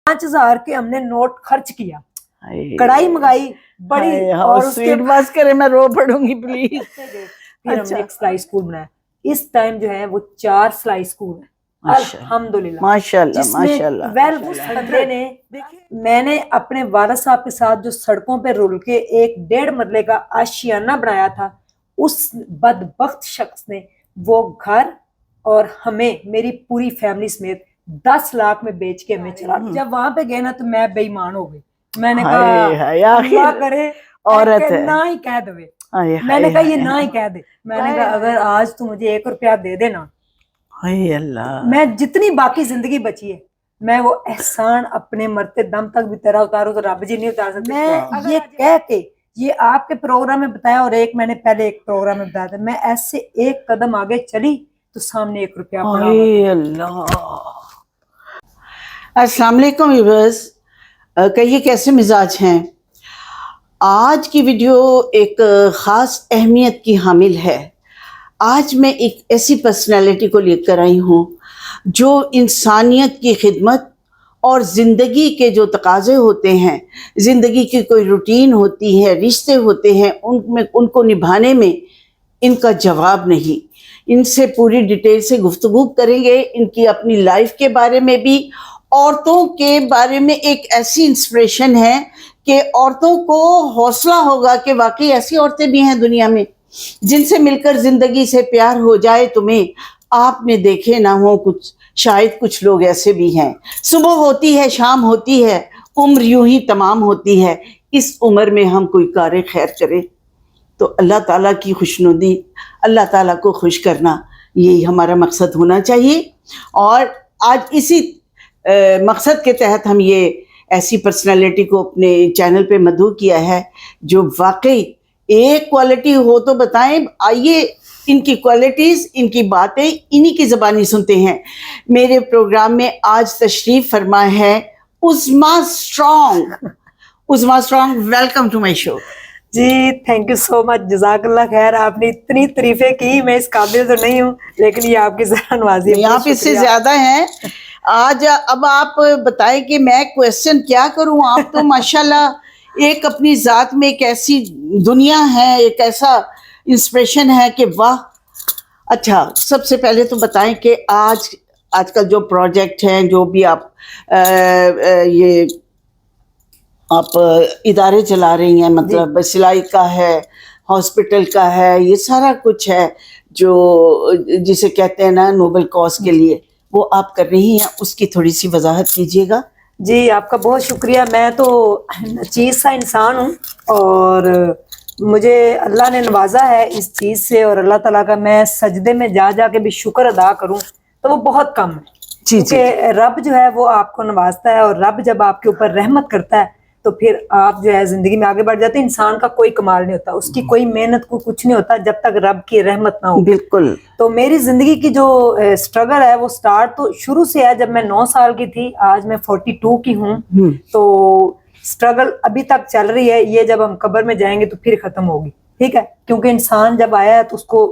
5,000 के हमने नोट खर्च किया, कढ़ाई मंगाई बड़ी, और उसके बस करे मैं रो पड़ूंगी प्लीज। फिर हमने एक सिलाई स्कूल बनाया। इस टाइम जो है वो 4 सिलाई स्कूल है अल्हम्दुलिल्लाह, माशाल्लाह जिसमें माशाल्लाह। वेल उस बंदे ने, मैंने अपने वारिस साहब के साथ जो सड़कों पे रुल के 1.5 मरले का आशियाना बनाया था, उस बदबख्त शख्स ने वो घर और हमें, मेरी पूरी फैमिली समेत 10 लाख में बेच के हमें चला। जब वहां पे गए ना तो मैं बेईमान हो गई। मैंने कहा अल्लाह करे औरत है ना ही कह दे, मैंने कहा ये ना ही कह दे, मैंने कहा अगर आज तू मुझे 1 रुपया दे देना, अल्लाह, मैं जितनी बाकी जिंदगी बची है मैं वो एहसान अपने मरते दम तक भी तेरा उतारू तो रब जी नहीं उतार सकते। मैं ये कह के ये आपके प्रोग्राम में बताया और एक मैंने पहले एक प्रोग्राम में बताया था, मैं ऐसे एक कदम आगे चली तो सामने 1 रुपया पड़ा। अल्लाह। अस्सलाम वालेकुम व्यूअर्स, कहिए कैसे मिजाज हैं। आज की वीडियो एक ख़ास अहमियत की हामिल है। आज मैं एक ऐसी पर्सनालिटी को लेकर आई हूँ जो इंसानियत की खिदमत और ज़िंदगी के जो तकाज़े होते हैं, ज़िंदगी की कोई रूटीन होती है, रिश्ते होते हैं, उनको निभाने में इनका जवाब नहीं। इनसे पूरी डिटेल से गुफ्तगू करेंगे, इनकी अपनी लाइफ के बारे में भी, औरतों के बारे में एक ऐसी इंस्पिरेशन है कि औरतों को हौसला होगा कि वाकई ऐसी औरतें भी हैं दुनिया में जिनसे मिलकर ज़िंदगी से प्यार हो जाए तुम्हें। आपने देखे ना हो कुछ, शायद कुछ लोग ऐसे भी हैं। सुबह होती है, शाम होती है, उम्र यूं ही तमाम होती है। इस उम्र में हम कोई कार खैर करें तो अल्लाह ताला की खुशनुदी, अल्लाह ताला को खुश करना, यही हमारा मकसद होना चाहिए। और आज इसी मकसद के तहत हम ये ऐसी पर्सनालिटी को अपने चैनल पे मदऊ किया है जो वाकई एक क्वालिटी हो तो बताएं। आइए इनकी क्वालिटीज़, इनकी बातें इन्हीं की ज़बानी सुनते हैं। मेरे प्रोग्राम में आज तशरीफ़ फरमा है Uzma Strong. Uzma Strong, welcome to my show. जी थैंक यू सो मच, जज़ाकल्लाह खैर। आपने इतनी तारीफें की, मैं इस काबिल तो नहीं हूँ, लेकिन ये आपकी ज़रा नवाजी है, आप इससे ज़्यादा हैं। आज अब आप बताएं कि मैं क्वेश्चन क्या करूं। आप तो माशाल्लाह एक अपनी ज़ात में एक ऐसी दुनिया है, एक ऐसा इंस्पिरेशन है कि वाह। अच्छा, सबसे पहले तो बताएं कि आजकल जो प्रोजेक्ट हैं, जो भी आप ये आप इदारे चला रही हैं, मतलब सिलाई का है, हॉस्पिटल का है, ये सारा कुछ है जो जिसे कहते हैं ना नोबल कॉज के लिए, वो आप कर रही हैं, उसकी थोड़ी सी वजाहत कीजिएगा। जी आपका बहुत शुक्रिया। मैं तो चीज़ सा इंसान हूँ और मुझे अल्लाह ने नवाजा है इस चीज़ से, और अल्लाह ताला का मैं सजदे में जा जा के भी शुक्र अदा करूँ तो वो बहुत कम है। क्योंकि रब जो है वो आपको नवाजता है, और रब जब आपके ऊपर रहमत करता है तो फिर आप जो है जिंदगी में आगे बढ़ जाते हैं। इंसान का कोई कमाल नहीं होता, उसकी कोई मेहनत को कुछ नहीं होता जब तक रब की रहमत ना हो। बिल्कुल। तो मेरी जिंदगी की जो स्ट्रगल है वो स्टार्ट तो शुरू से है, जब मैं 9 साल की थी। आज मैं 42 की हूँ, तो स्ट्रगल अभी तक चल रही है। ये जब हम कब्र में जाएंगे तो फिर खत्म होगी, ठीक है। क्योंकि इंसान जब आया है तो उसको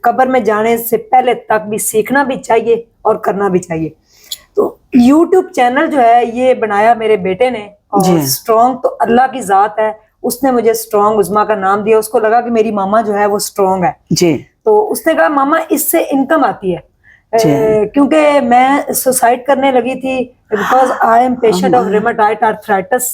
कब्र में जाने से पहले तक भी सीखना भी चाहिए और करना भी चाहिए। तो YouTube चैनल जो है ये बनाया मेरे बेटे ने, और स्ट्रॉन्ग तो अल्लाह की जात है, उसने मुझे स्ट्रॉन्ग उज़मा का नाम दिया। उसको लगा कि मेरी मामा जो है वो स्ट्रॉन्ग है जी, तो उसने कहा मामा इससे इनकम आती है। क्योंकि मैं सुसाइड करने लगी थी, because I am patient of rheumatoid arthritis,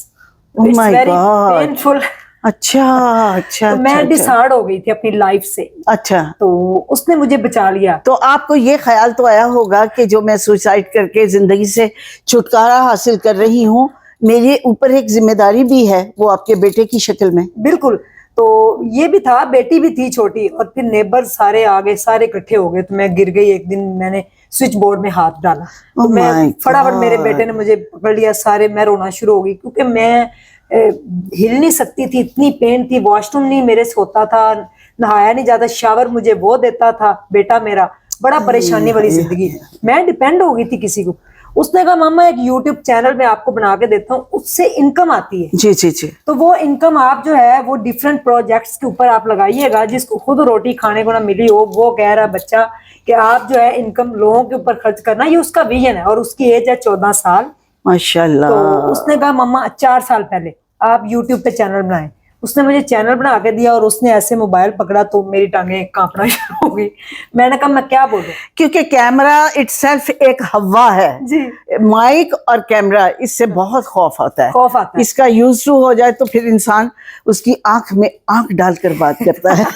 it's very painful. अच्छा तो मैं डिसाइड हो गई थी अपनी लाइफ से। अच्छा, तो उसने मुझे बचा लिया। तो आपको ये ख्याल तो आया होगा कि जो मैं सुसाइड करके जिंदगी से छुटकारा हासिल कर रही हूँ, मेरे ऊपर एक जिम्मेदारी भी है, वो आपके बेटे की शक्ल में। बिल्कुल। तो ये भी था, बेटी भी थी छोटी, और फिर नेबर सारे आ गए, सारे इकट्ठे हो गए। तो मैं गिर गई एक दिन, मैंने स्विच बोर्ड में हाथ डाला, तो मैं फटाफट, मेरे बेटे ने मुझे पकड़ लिया, सारे मैं रोना शुरू हो गई क्योंकि मैं हिल नहीं सकती थी, इतनी पेन थी। वॉशरूम नहीं मेरे से होता था, नहाया नहीं जाता, शावर मुझे वो देता था बेटा मेरा। बड़ा परेशानी वाली जिंदगी, मैं डिपेंड हो गई थी किसी को। उसने कहा मामा एक YouTube चैनल में आपको बना के देता हूँ, उससे इनकम आती है। जी जी जी। तो वो इनकम आप जो है वो डिफरेंट प्रोजेक्ट्स के ऊपर आप लगाइएगा, जिसको खुद रोटी खाने को ना मिली हो। वो कह रहा बच्चा कि आप जो है इनकम लोगों के ऊपर खर्च करना, ये उसका विजन है। और उसकी एज है 14 साल, माशाल्लाह। तो उसने कहा मम्मा 4 साल पहले आप यूट्यूब पे चैनल बनाएं। उसने मुझे चैनल बना के दिया और उसने ऐसे मोबाइल पकड़ा तो मेरी टांगें कांपना शुरू हो गई। मैंने कहा मैं क्या बोलूं। क्योंकि कैमरा इटसेल्फ एक हवा है जी, माइक और कैमरा, इससे बहुत खौफ आता है। खौफ आता है। इसका यूज टू हो जाए तो फिर इंसान उसकी आंख में आंख डालकर बात करता है।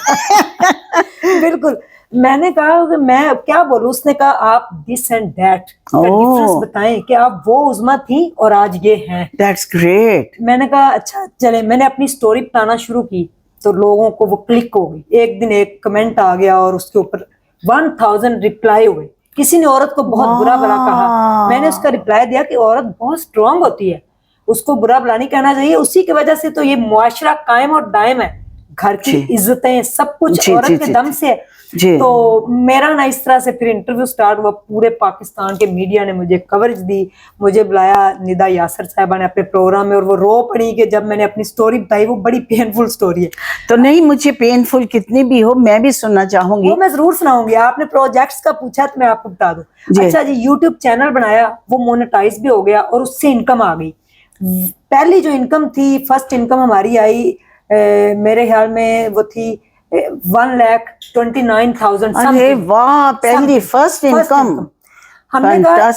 बिल्कुल। मैंने कहा कि मैं क्या बोलूं। उसने कहा आप दिस एंड दैट का डिफरेंस बताएं कि आप वो उज़मा थी और आज ये हैं। That's great. मैंने कहा अच्छा चले। मैंने अपनी स्टोरी बताना शुरू की तो लोगों को वो क्लिक हो गई। एक दिन एक कमेंट आ गया और उसके ऊपर 1000 रिप्लाई हुए। किसी ने औरत को बहुत बुरा भला कहा। मैंने उसका रिप्लाई दिया कि औरत बहुत स्ट्रांग होती है, उसको बुरा भला नहीं कहना चाहिए। उसी की वजह से तो ये मुआशरा कायम और दायम है। घर की इज्जतें सब कुछ औरत के दम से है। तो मेरा ना इस तरह से फिर इंटरव्यू स्टार्ट हुआ। पूरे पाकिस्तान के मीडिया ने मुझे कवरेज दी। मुझे बुलाया निदा यासर साहिबा ने अपने प्रोग्राम में और वो रो पड़ी कि जब मैंने अपनी स्टोरी बताई। वो बड़ी पेनफुल स्टोरी है। तो नहीं, मुझे पेनफुल कितनी भी हो मैं भी सुनना चाहूंगी। वो मैं जरूर सुनाऊंगी। आपने प्रोजेक्ट्स का पूछा तो मैं आपको बता दूं। अच्छा जी, यूट्यूब चैनल बनाया, वो मोनेटाइज भी हो गया और उससे इनकम आ गई। पहली जो इनकम थी, फर्स्ट इनकम हमारी आई मेरे ख्याल में वो थी 1,29,000। अरे वाह, पहली फर्स्ट इनकम। हमने कहा,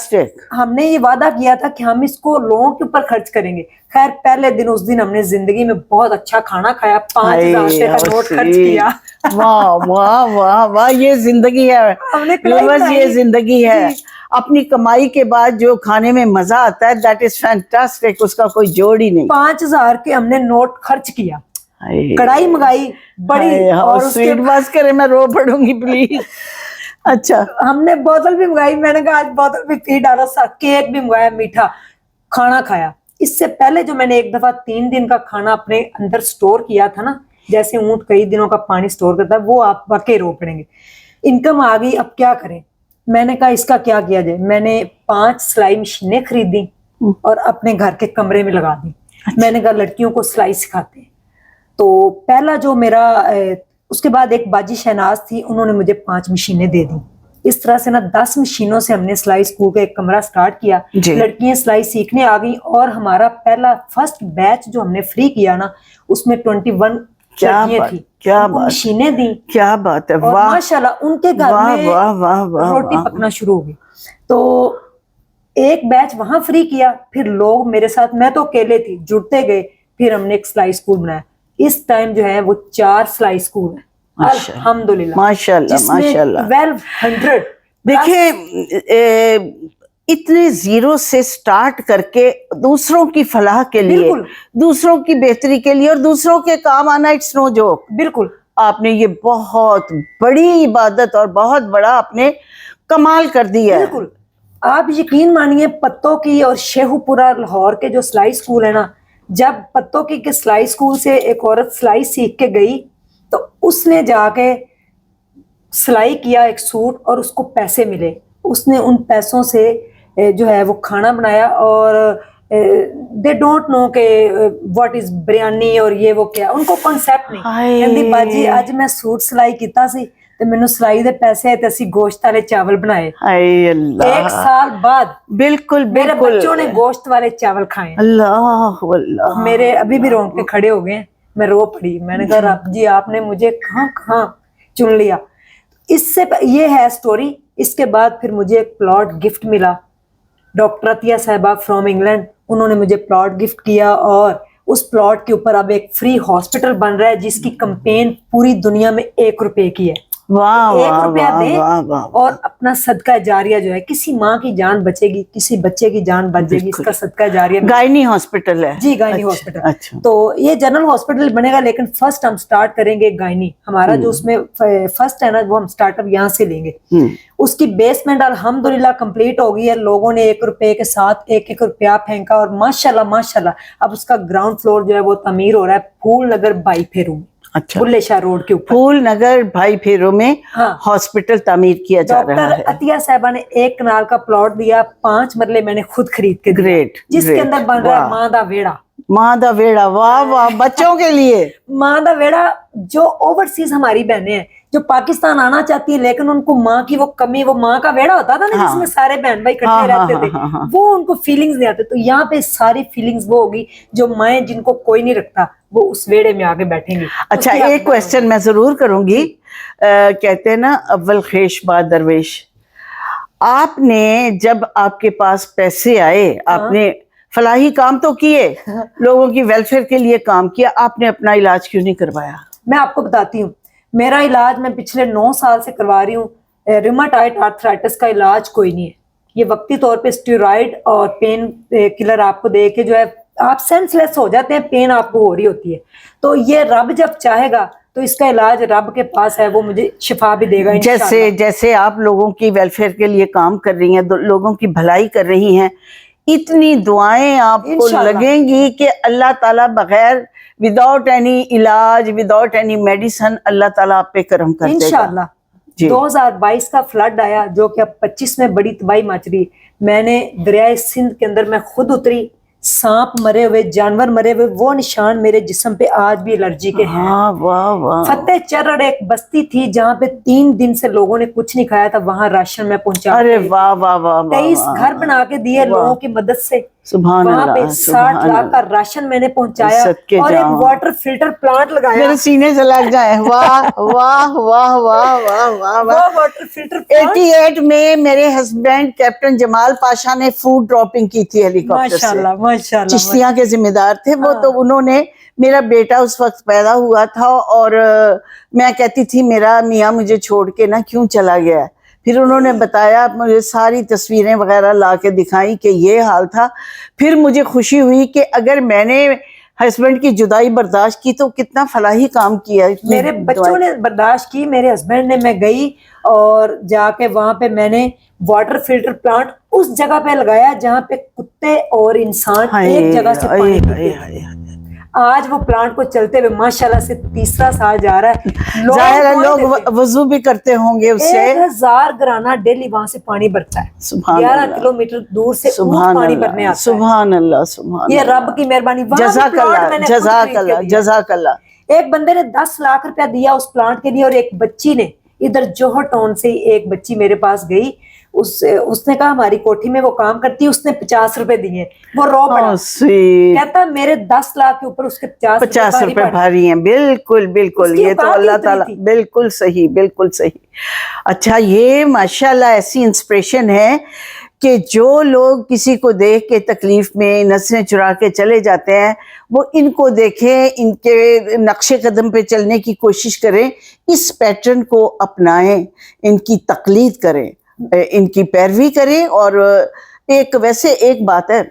हमने ये वादा किया था कि हम इसको लोगों के ऊपर खर्च करेंगे। खैर पहले दिन उस दिन हमने जिंदगी में बहुत अच्छा खाना खाया, 5,000 रुपए का नोट खर्च किया। वाह वाह वाह वाह, ये जिंदगी है। हमने ये जिंदगी है। अपनी कमाई के बाद जो खाने में मजा आता है, दैट इज फैंटास्टिक, उसका कोई जोड़ ही नहीं। 5,000 के हमने नोट खर्च किया। कढ़ाई मंगाई बड़ी और स्वीट बात करे, मैं रो पड़ूंगी प्लीज। अच्छा, हमने बोतल भी मंगाई। मैंने कहा आज बोतल भी पी डाला, साथ केक भी मंगाया, मीठा खाना खाया। इससे पहले जो मैंने एक दफा 3 दिन का खाना अपने अंदर स्टोर किया था ना, जैसे ऊंट कई दिनों का पानी स्टोर करता है, वो आप वाकई रो पड़ेंगे। इनकम आ गई, अब क्या करें। मैंने कहा इसका क्या किया जाए। मैंने 5 सिलाई मशीनें खरीदी और अपने घर के कमरे में लगा दी। मैंने कहा लड़कियों को सिलाई सिखाते हैं। तो पहला जो मेरा उसके बाद एक बाजी शहनाज थी, उन्होंने मुझे 5 मशीनें दे दी। इस तरह से ना 10 मशीनों से हमने सिलाई स्कूल का एक कमरा स्टार्ट किया। लड़कियां सिलाई सीखने आ गई और हमारा पहला फर्स्ट बैच जो हमने फ्री किया ना, उसमें 21 लड़कियां थी। क्या मशीनें दी। क्या बात है। और माशाल्लाह उनके घर में रोटी पकना शुरू हो गई। तो एक बैच वहां फ्री किया, फिर लोग मेरे साथ, मैं तो अकेले थी, जुड़ते गए। फिर हमने एक सिलाई स्कूल बनाया। इस टाइम जो है वो 4 सिलाई स्कूल है अल्हम्दुलिल्लाह, माशाल्लाह माशाल्लाह। 1200। देखिए इतने जीरो से स्टार्ट करके दूसरों की फलाह के लिए, दूसरों की बेहतरी के लिए और दूसरों के काम आना, इट्स नो जोक। बिल्कुल, आपने ये बहुत बड़ी इबादत और बहुत बड़ा आपने कमाल कर दिया है। बिल्कुल, आप यकीन मानिए पत्तों की और शेखुपुरा लाहौर के जो सिलाई स्कूल है ना, जब पत्तों की के सिलाई स्कूल से एक औरत सिलाई सीख के गई तो उसने जाके सिलाई किया एक सूट और उसको पैसे मिले। उसने उन पैसों से जो है वो खाना बनाया और दे डोंट नो के व्हाट इज बिरयानी और ये वो क्या, उनको कॉन्सेप्ट नहीं। कहती बाजी आज मैं सूट सिलाई कीता सी ਤੇ ਮੈਨੂੰ ਸਿਲਾਈ ਦੇ ਪੈਸੇ ਤੇ ਅਸੀਂ ਗੋਸ਼ਤ ਵਾਲੇ ਚਾਵਲ ਬਣਾਏ। ਹਾਏ ਅੱਲਾਹ, 1 साल बाद बिल्कुल मेरे बच्चों ने गोश्त वाले चावल खाए। अल्लाह अल्लाह, मेरे अभी भी रोंगटे खड़े हो गए। मैं रो पड़ी। मैंने कहा रब जी आपने मुझे कहाँ कहाँ चुन लिया। इससे ये है स्टोरी। इसके बाद फिर मुझे एक प्लॉट गिफ्ट मिला। डॉक्टर अतिया साहिबा फ्रॉम इंग्लैंड, उन्होंने मुझे प्लॉट गिफ्ट किया और उस प्लॉट के ऊपर अब एक फ्री हॉस्पिटल बन रहा है जिसकी कैंपेन पूरी दुनिया में 1 रुपए की है। वाह 1 रुपया दे और अपना सदका जारिया जो है, किसी माँ की जान बचेगी, किसी बच्चे की जान बच जाएगी, इसका सदका जारिया। गायनी हॉस्पिटल है जी, गायनी हॉस्पिटल। अच्छा। तो ये जनरल हॉस्पिटल बनेगा लेकिन फर्स्ट हम स्टार्ट करेंगे गायनी। हमारा जो उसमें फर्स्ट है ना, वो हम स्टार्टअप यहाँ से लेंगे। उसकी बेसमेंट अल्हम्दुलिल्लाह कंप्लीट हो गई है। लोगों ने 1 रुपए के साथ 1-1 रुपया फेंका और माशाल्लाह माशाल्लाह अब उसका ग्राउंड फ्लोर जो है वो तमीर हो रहा है फूल नगर भाई फेरू में। अच्छा, बुल्ले शाह रोड के ऊपर फूल नगर भाई फेरू में हॉस्पिटल तामीर किया जा रहा है। डॉक्टर अतिया साहिबा ने 1 कनाल का प्लॉट दिया, 5 मरले मैंने खुद खरीद के दिया। ग्रेट, जिसके अंदर बन रहा है माँ दा वेड़ा। माँ दा वेड़ा, वाह वाह, बच्चों के लिए माँ दा वेड़ा। जो ओवरसीज हमारी बहनें हैं जो पाकिस्तान आना चाहती है लेकिन उनको माँ की वो कमी, वो माँ का वेड़ा होता था ना जिसमें सारे बहन भाई इकट्ठे रहते थे, वो उनको फीलिंग्स नहीं आते। तो यहाँ पे सारी फीलिंग्स वो होगी जो माएँ जिनको कोई नहीं रखता वो उस वेड़े में आके बैठेंगी। अच्छा, एक क्वेश्चन मैं जरूर करूंगी। कहते हैं ना अव्वल खेश बाद दरवेश, आपने जब आपके पास पैसे आए, आपने फलाही काम तो किए, लोगों की वेलफेयर के लिए काम किया, आपने अपना इलाज क्यों नहीं करवाया? मैं आपको बताती हूँ, मेरा इलाज मैं पिछले 9 साल से करवा रही हूँ। रिमाटाइड आर्थराइटिस का इलाज कोई नहीं है। ये वक्ती तौर पे स्टेरॉइड और पेन किलर आपको दे के जो है आप सेंसलेस हो जाते हैं, पेन आपको हो रही होती है। तो ये रब जब चाहेगा तो इसका इलाज रब के पास है, वो मुझे शिफा भी देगा इंशाअल्लाह। जैसे आप लोगों की वेलफेयर के लिए काम कर रही हैं, लोगों की भलाई कर रही हैं, इतनी दुआएं आपको लगेंगी कि अल्लाह ताला बगैर विदाउट एनी इलाज, विदाउट एनी मेडिसिन, अल्लाह ताला आप पे करम कर देगा इंशाअल्लाह। 2022 का फ्लड आया जो कि अब 25 में बड़ी तबाही मच रही। मैंने दरियाए सिंध के अंदर मैं खुद उतरी, सांप मरे हुए, जानवर मरे हुए, वो निशान मेरे जिस्म पे आज भी एलर्जी के हैं। वाह वाह। फतेह चरड़ एक बस्ती थी जहाँ पे 3 दिन से लोगों ने कुछ नहीं खाया था, वहाँ राशन में पहुंचा। अरे वाह वाह वाह। 23 घर बना के दिए लोगों की मदद से। सुभान वहाँ पे अल्लाह, 60 लाख का राशन मैंने पहुंचाया और एक वाटर फिल्टर प्लांट लगाया। मेरे सीने से लग जाए। वाह वाह वाह वाह वाह वाह वाह। वाटर फिल्टर 88 में मेरे हस्बैंड कैप्टन जमाल पाशा ने फूड ड्रॉपिंग की थी हेलीकॉप्टर से। माशाल्लाह माशाल्लाह। चिश्तिया के जिम्मेदार थे वो। तो उन्होंने, मेरा बेटा उस वक्त पैदा हुआ था और मैं कहती थी मेरा मियाँ मुझे छोड़ के ना क्यों चला गया। फिर उन्होंने बताया, मुझे सारी तस्वीरें वगैरह ला के दिखाई कि ये हाल था। फिर मुझे खुशी हुई कि अगर मैंने हस्बैंड की जुदाई बर्दाश्त की तो कितना फलाही काम किया। मेरे बच्चों ने बर्दाश्त की, मेरे हस्बैंड ने। मैं गई और जाके वहां पे मैंने वाटर फिल्टर प्लांट उस जगह पे लगाया जहाँ पे कुत्ते और इंसान एक जगह से पानी पीते हैं। आज वो प्लांट को चलते हुए माशाल्लाह से 3रा साल जा रहा है। लोग वजू भी करते होंगे उससे। 1000 घराना डेली वहां से पानी भरता है। 11 किलोमीटर दूर से पानी भरने आता है। सुभान अल्लाह सुभान। ये रब की मेहरबानी। जज़ाकल्लाह जज़ाकल्लाह जज़ाकल्लाह। एक बंदे ने 10 लाख रुपया दिया उस प्लांट के लिए और एक बच्ची ने, इधर जोहर टाउन से एक बच्ची मेरे पास गई, उसने कहा हमारी कोठी में वो काम करती है, उसने 50 रुपए दिए। वो रो पड़ा, कहता मेरे 10 लाख के ऊपर उसके 50 रुपए भारी हैं। बिल्कुल बिल्कुल, ये तो अल्लाह ताला, बिल्कुल सही बिल्कुल सही। अच्छा, ये माशाल्लाह ऐसी इंस्पिरेशन है कि जो लोग किसी को देख के तकलीफ में नसें चुरा के चले जाते हैं, वो इनको देखें, इनके नक्शे कदम पे चलने की कोशिश करें, इस पैटर्न को अपनाएं, इनकी तकलीद करें, इनकी पैरवी करें। और वैसे एक बात है,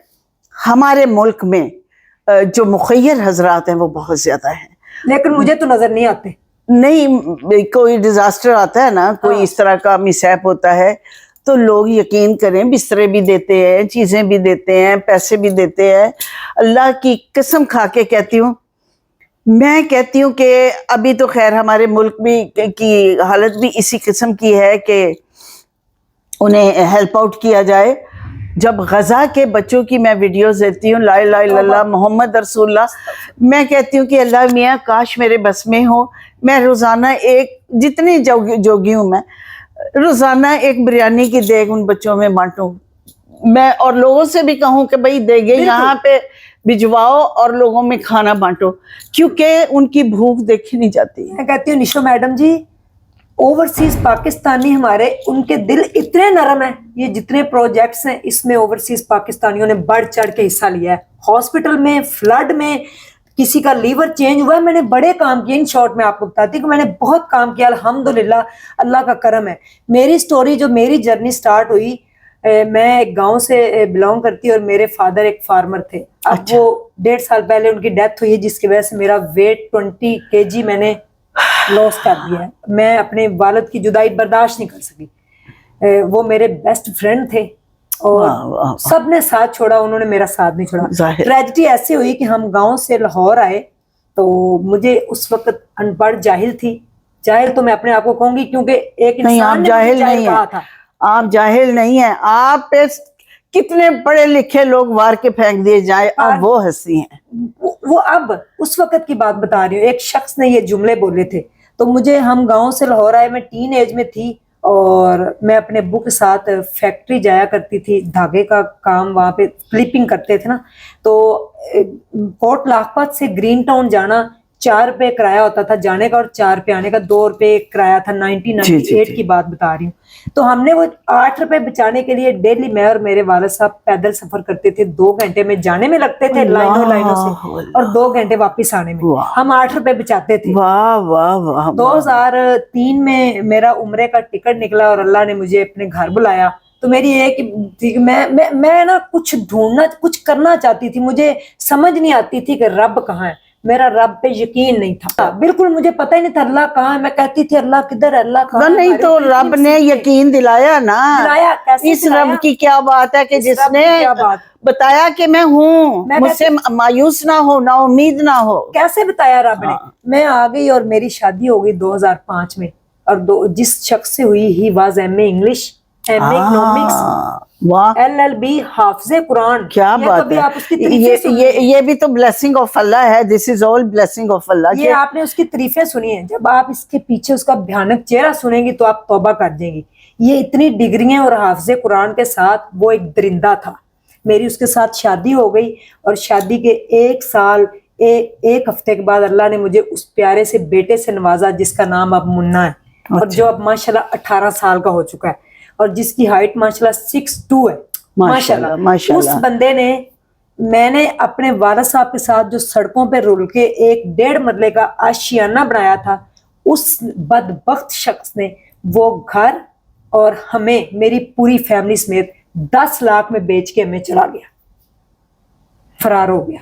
हमारे मुल्क में जो मुखय्यर हजरात हैं वो बहुत ज्यादा हैं, लेकिन मुझे तो नजर नहीं आते। नहीं, कोई डिजास्टर आता है ना, कोई इस तरह का मिसहैप होता है तो लोग यकीन करें बिस्तरे भी देते हैं, चीजें भी देते हैं, पैसे भी देते हैं। अल्लाह की कसम खा के कहती हूँ, मैं कहती हूँ कि अभी तो खैर हमारे मुल्क भी की हालत भी इसी किस्म की है कि उन्हें हेल्प आउट किया जाए। जब गजा के बच्चों की मैं वीडियोस देती हूँ, ला इलाहा इल्लल्लाह मोहम्मद रसूलुल्लाह, मैं कहती हूँ कि अल्लाह मियाँ काश मेरे बस में हो, मैं रोज़ाना एक, जितनी जोगी हूँ मैं, रोज़ाना एक बिरयानी की देग उन बच्चों में बांटूं मैं, और लोगों से भी कहूँ कि भाई देगे यहाँ पे भिजवाओ और लोगों में खाना बांटो, क्योंकि उनकी भूख देखी नहीं जाती। मैं कहती हूँ निशो मैडम जी, ओवरसीज पाकिस्तानी हमारे, उनके दिल इतने नरम है। ये जितने प्रोजेक्ट्स हैं इसमें ओवरसीज पाकिस्तानियों ने बढ़ चढ़ के हिस्सा लिया है। हॉस्पिटल में, फ्लड में, किसी का लीवर चेंज हुआ है, मैंने बड़े काम किए। इन शॉर्ट में आपको बताती हूँ कि मैंने बहुत काम किया, अल्हम्दुलिल्लाह, अल्लाह का करम है। मेरी स्टोरी, जो मेरी जर्नी स्टार्ट हुई, मैं एक गांव से बिलोंग करती और मेरे फादर एक फार्मर थे। अब वो 1.5 साल पहले उनकी डेथ हुई है, जिसकी वजह से मेरा वेट 20 kg मैंने लॉस कर दिया है। मैं अपने वालिद की जुदाई बर्दाश्त नहीं कर सकी। वो मेरे बेस्ट फ्रेंड थे और सबने साथ छोड़ा, उन्होंने मेरा साथ नहीं छोड़ा। ट्रेजेडी ऐसी हुई कि हम गांव से लाहौर आए, तो मुझे उस वक्त अनपढ़ जाहिल थी। जाहिल तो मैं अपने आप को कहूंगी, क्योंकि एक इंसान ने जाहिल नहीं कहा था। आप जाहिल नहीं है, आप कितने पढ़े लिखे लोग वार के फेंक दिए जाए, आप वो हंसी हैं। वो अब उस वक्त की बात बता रही हूँ। एक शख्स ने ये जुमले बोले थे, تو مجھے ہم گاؤں سے لاہور آئے, میں ٹین ایج میں تھی, اور میں اپنے ابو کے ساتھ فیکٹری جایا کرتی تھی, دھاگے کا کام وہاں پہ فلپنگ کرتے تھے نا. تو کوٹ لاکھپت سے گرین ٹاؤن جانا 4 روپے کرایہ ہوتا تھا جانے کا, اور 4 روپے آنے کا, 2 روپے کرایہ تھا. 1998 کی بات بتا رہی ہوں. تو ہم نے وہ 8 روپے بچانے کے لیے ڈیلی میں اور میرے والد صاحب پیدل سفر کرتے تھے. 2 گھنٹے میں جانے میں لگتے تھے لائنوں سے, اور 2 گھنٹے واپس آنے میں. ہم 8 روپے بچاتے تھے. 2003 میں میرا عمرے کا ٹکٹ نکلا اور اللہ نے مجھے اپنے گھر بلایا. تو میری یہ کہ میں نا کچھ ڈھونڈنا, کچھ کرنا چاہتی تھی. مجھے سمجھ نہیں آتی تھی کہ رب کہاں ہے. میرا رب پہ یقین نہیں تھا, بالکل مجھے پتہ ہی نہیں تھا اللہ کہاں ہے. میں کہتی تھی اللہ کدھر ہے, اللہ کہاں ہے. نہیں تو رب نے یقین دلایا نا. اس رب کی کیا بات ہے کہ جس نے بتایا کہ میں ہوں, مجھ سے مایوس نہ ہو, نا امید نہ ہو. کیسے بتایا رب نے. میں آ گئی اور میری شادی ہو گئی 2005 میں, اور جس شخص سے ہوئی, he was M A English, M A economics, LLB, حافظ قرآن. کیا بات ہے, یہ بھی تو بلیسنگ آف اللہ ہے. دس از آل بلیسنگ آف اللہ. یہ آپ نے اس کی تعریفیں سنی ہیں, جب آپ اس کے پیچھے اس کا بھیانک چہرہ سنیں گی تو آپ توبہ کر دیں گی. یہ اتنی ڈگریاں اور حافظ قرآن کے ساتھ وہ ایک درندہ تھا. میری اس کے ساتھ شادی ہو گئی, اور شادی کے 1 سال 1 ہفتے کے بعد اللہ نے مجھے اس پیارے سے بیٹے سے نوازا جس کا نام اب منا ہے, اور جو اب ماشاءاللہ 18 سال کا ہو چکا ہے, اور جس کی ہائٹ ماشاءاللہ 6'2" ہے. ماشاءاللہ اس بندے نے, میں نے اپنے والد صاحب کے ساتھ جو سڑکوں پہ رول کے 1.5 مرلے کا آشیانہ بنایا تھا, اس بدبخت شخص نے وہ گھر اور ہمیں, میری پوری فیملی سمیت 10 لاکھ میں بیچ کے ہمیں چلا گیا, فرار ہو گیا.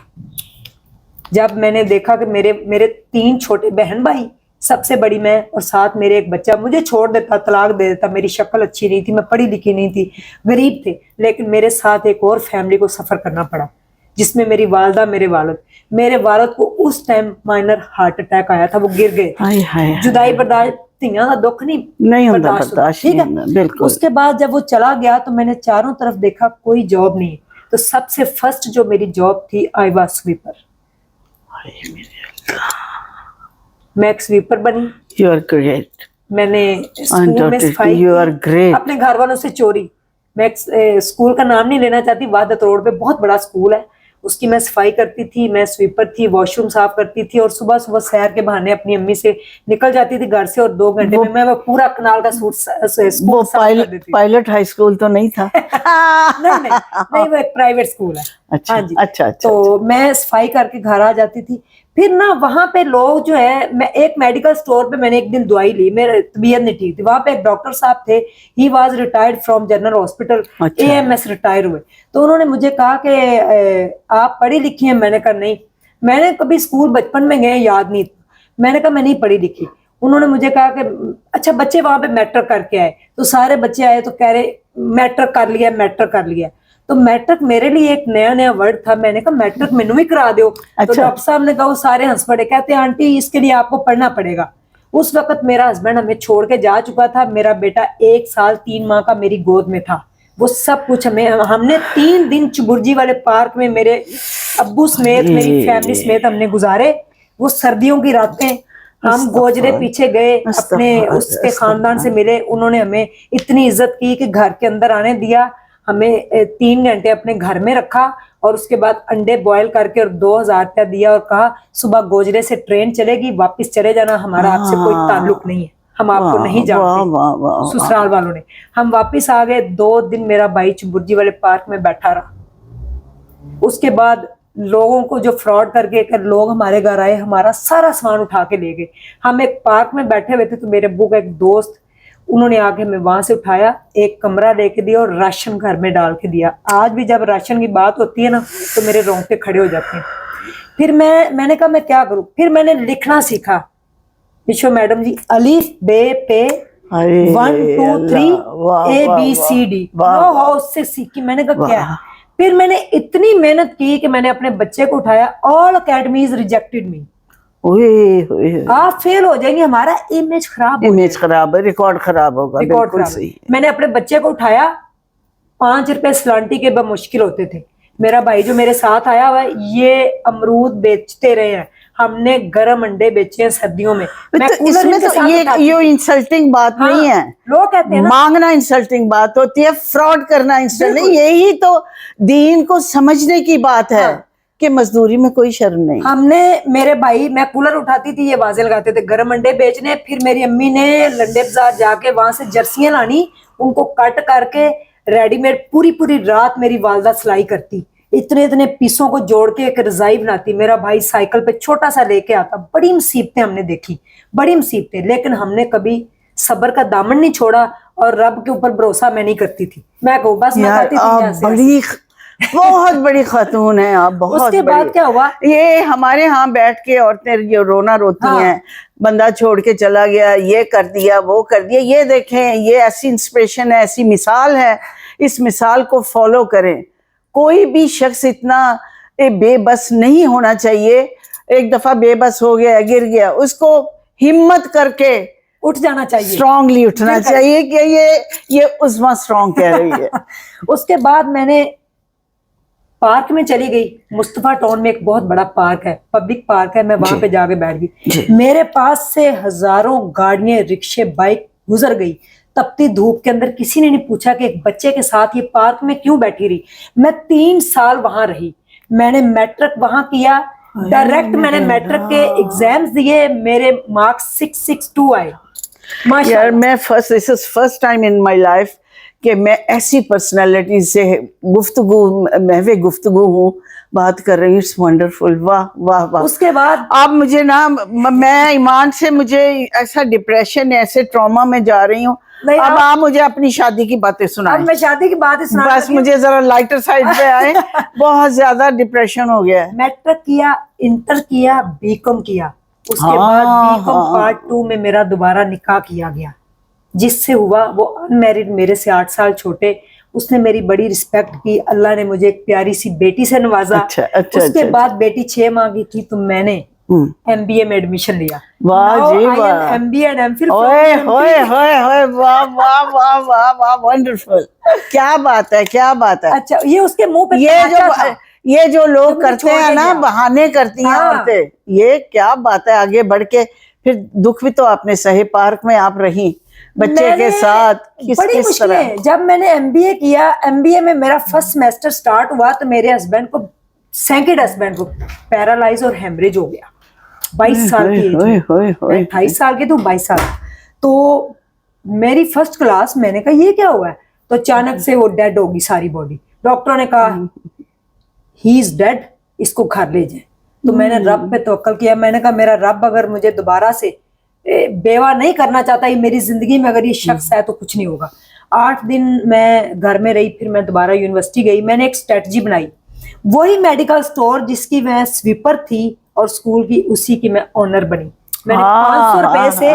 جب میں نے دیکھا کہ میرے 3 چھوٹے بہن بھائی, سب سے بڑی میں, اور ساتھ میرے ایک بچہ, مجھے چھوڑ دیتا, طلاق دے دیتا. میری شکل اچھی نہیں تھی, میں پڑھی لکھی نہیں تھی, غریب تھے, لیکن میرے ساتھ ایک اور فیملی کو سفر کرنا پڑا, جس میں میری والدہ, میرے والد کو اس ٹائم مائنر ہارٹ اٹیک آیا تھا, وہ گر گئے. جدائی برداشت, تیاں کا دکھ نہیں برداشت, ٹھیک ہے. اس کے بعد جب وہ چلا گیا تو میں نے چاروں طرف دیکھا, کوئی جاب نہیں. تو سب سے فرسٹ جو میری جاب تھی, آئی واز سویپر. میں ایک سویپر بنی. You are great. میں نے اسکول میں صفائی کی, اپنے گھر والوں سے چوری. میں اسکول کا نام نہیں لینا چاہتی, وحدت روڈ پہ بہت بڑا اسکول ہے, اس کی میں صفائی کرتی تھی. میں سویپر تھی, واش روم صاف کرتی تھی, اور صبح سیر کے بہانے اپنی امی سے نکل جاتی تھی گھر سے, اور 2 گھنٹے میں وہ پورا کنال کا سوٹ. وہ پائلٹ ہائی اسکول تو نہیں تھا. نہیں, وہ ایک پرائیویٹ اسکول ہے. ہاں جی. اچھا. تو میں صفائی کر کے گھر آ جاتی تھی. پھر نا وہاں پہ لوگ جو ہے, میں ایک میڈیکل سٹور پہ میں نے ایک دن دوائی لی, میرے طبیعت نہیں ٹھیک تھی. وہاں پہ ایک ڈاکٹر صاحب تھے, he was retired from general hospital, AMS retire ہوئے. تو انہوں نے مجھے کہا کہ آپ پڑھی لکھی ہیں. میں نے کہا نہیں, میں نے کبھی اسکول بچپن میں گئے, یاد نہیں. میں نے کہا میں نہیں پڑھی لکھی. انہوں نے مجھے کہا کہ اچھا بچے وہاں پہ میٹرک کر کے آئے. تو سارے بچے آئے تو کہہ رہے میٹرک کر لیا. تو میٹرک میرے لیے ایک نیا ورڈ تھا. میں نے کہا میٹرک مینوں بھی کرا دیو. تو ڈاکٹر صاحب نے کہا, وہ سارے ہنس پڑے, کہتے ہیں آنٹی اس کے لیے آپ کو پڑھنا پڑے گا. اس وقت میرا ہسبینڈ ہمیں چھوڑ کے جا چکا تھا. میرا بیٹا 1 سال 3 ماہ کا میری گود میں تھا. وہ سب کچھ ہم نے 3 دن چبرجی والے پارک میں میرے ابو سمیت, میری فیملی سمیت ہم نے گزارے. وہ سردیوں کی راتیں, ہم گوجرے پیچھے گئے, اپنے اس کے خاندان سے ملے. انہوں نے ہمیں اتنی عزت کی کہ گھر کے اندر آنے دیا. ہمیں 3 گھنٹے اپنے گھر میں رکھا, اور اس کے بعد انڈے بوائل کر کے اور 2000 روپیہ دیا, اور کہا صبح گوجرے سے ٹرین چلے گی, واپس چلے جانا, ہمارا آپ سے کوئی تعلق نہیں ہے, ہم آپ کو نہیں جانتے. سسرال والوں نے. ہم واپس آ گئے. 2 دن میرا بھائی چبرجی والے پارک میں بیٹھا رہا. اس کے بعد لوگوں کو جو فراڈ کر کے لوگ ہمارے گھر آئے, ہمارا سارا سامان اٹھا کے لے گئے. ہم ایک پارک میں بیٹھے ہوئے تھے, تو میرے ابو کا ایک دوست, انہوں نے آگے ہمیں وہاں سے اٹھایا, ایک کمرہ لے کے دیا, اور راشن گھر میں ڈال کے دیا. آج بھی جب راشن کی بات ہوتی ہے نا, تو میرے رونگٹے کھڑے ہو جاتے ہیں. پھر میں نے کہا میں کیا کروں. پھر میں نے لکھنا سیکھا. وشو میڈم جی, الف بے پے 1 2 3 ABCD اس سے سیکھی. میں نے کہا کیا ہے. پھر میں نے اتنی محنت کی کہ میں نے اپنے بچے کو اٹھایا. آل اکیڈمیز ریجیکٹڈ می. آپ فیل ہو جائیں گے, ہمارا امیج خراب ہے, ریکارڈ خراب ہوگا. بالکل صحیح. میں نے اپنے بچے کو اٹھایا. 5 روپے سلانٹی کے بمشکل ہوتے تھے. میرا بھائی جو میرے ساتھ آیا ہوا ہے, یہ امرود بیچتے رہے ہیں. हमने गर्म अंडे बेचे हैं सर्दियों में। मैं तो कूलर इसमें इनके तो साथ उठाती ये थी। इंसल्टिंग बात हाँ, नहीं है। लोग कहते हैं ना, मांगना इंसल्टिंग बात होती है, फ्रॉड करना इंसल्ट नहीं। यही तो दीन को समझने की बात है हाँ। कि मजदूरी में कोई शर्म नहीं। हमने, मेरे भाई, मैं कूलर उठाती थी, ये बाजे लगाते थे गर्म अंडे बेचने। फिर मेरी अम्मी ने लंडे बाजार जाके वहां से जर्सियां लानी, उनको कट करके रेडीमेड, पूरी पूरी रात मेरी वालदा सिलाई करती, इतने इतने पीसों को जोड़ के एक रजाई बनाती। मेरा भाई साइकिल पे छोटा सा लेके आता। बड़ी मुसीबतें हमने देखी, बड़ी मुसीबतें, लेकिन हमने कभी सब्र का दामन नहीं छोड़ा और रब के ऊपर भरोसा मैं नहीं करती थी। मैं कहूँ बस मैं यार कहती थी आप ऐसे बड़ी बहुत बड़ी खातून है आप, बहुत उसके बाद बड़ी। क्या हुआ, ये हमारे यहाँ बैठ के औरतें जो रोना रोती हाँ। हैं, बंदा छोड़ के चला गया, ये कर दिया, वो कर दिया। ये देखें, ये ऐसी इंस्पिरेशन है, ऐसी मिसाल है, इस मिसाल को फॉलो करें। कोई भी शख्स इतना बेबस नहीं होना चाहिए। एक दफा बेबस हो गया, गिर गया, उसको हिम्मत करके उठ जाना चाहिए, स्ट्रांगली उठना चाहिए कि ये उस्मा स्ट्रांग कह रही है। उसके बाद मैंने पार्क में चली गई। मुस्तफा टाउन में एक बहुत बड़ा पार्क है, पब्लिक पार्क है, मैं वहां पे जाके बैठ गई। मेरे पास से हजारों गाड़ियां, रिक्शे, बाइक गुजर गई। तपती धूप के अंदर किसी ने नहीं पूछा कि एक बच्चे के साथ ये पार्क में क्यों बैठी रही। मैं 3 साल वहां रही। मैंने मैट्रिक वहां किया, डायरेक्ट मैंने मैट्रिक के एग्जाम्स दिए, मेरे मार्क्स 662 आए। यार मैं this is first time in my life कि मैं ऐसी पर्सनालिटी से महवे गुफ्तगू हूँ, बात कर रही हूँ। इट्स वंडरफुल, वाह वाह वाह। उसके बाद आप मुझे ना, मैं ईमान से, मुझे ऐसा डिप्रेशन है, ऐसे ट्रॉमा में जा रही हूँ। अब आप मुझे अपनी शादी की बातें सुनाएं। अब मैं शादी की बात सुना, बस मुझे जरा लाइटर साइड पे आए। बहुत ज्यादा डिप्रेशन हो गया है। मैट्रिक किया, इंटर किया, बीकॉम किया। उसके बाद बीकॉम पार्ट 2 में मेरा दोबारा निकाह किया गया। जिससे हुआ वो अनमैरिड, मेरे से 8 साल छोटे। उसने मेरी बड़ी रिस्पेक्ट की। अल्लाह ने मुझे एक प्यारी सी बेटी से नवाजा। उसके बाद बेटी 6 माह की थी तो मैंने MBA में एडमिशन लिया। वाह जी वाह, MBA and MPhil। ओए होए होए होए, वाह वाह वाह वाह वाह, वंडरफुल। क्या बात है, क्या बात है। अच्छा, ये उसके मुंह पे ये जो लोग करते हैं ना, बहाने करती हैं औरतें, ये क्या बात है। आगे बढ़ के फिर दुख भी तो आपने सहे, पार्क में आप रही बच्चे के साथ, बड़ी मुश्किलें। जब मैंने MBA किया, MBA में मेरा फर्स्ट सेमेस्टर स्टार्ट हुआ तो मेरे हस्बैंड को, सेकंड हस्बैंड को पैरालाइज और हेमरेज हो गया। 22 साल की एज, 28 साल की तो 22 साल। तो मेरी फर्स्ट क्लास, मैंने कहा ये क्या हुआ है, तो अचानक से वो डेड होगी सारी बॉडी। डॉक्टरों ने कहा ही इज डेड, इसको घर ले जाए। तो मैंने रब पे तवक्कल किया। मैंने कहा मेरा रब अगर मुझे दोबारा से बेवा नहीं करना चाहता, ये मेरी जिंदगी में अगर ये शख्स है तो कुछ नहीं होगा। 8 दिन मैं घर में रही, फिर मैं दोबारा यूनिवर्सिटी गई। मैंने एक स्ट्रेटजी बनाई, वही मेडिकल स्टोर जिसकी मैं स्वीपर थी और स्कूल की, उसी की मैं ओनर बनी। मैंने 500 रुपए से,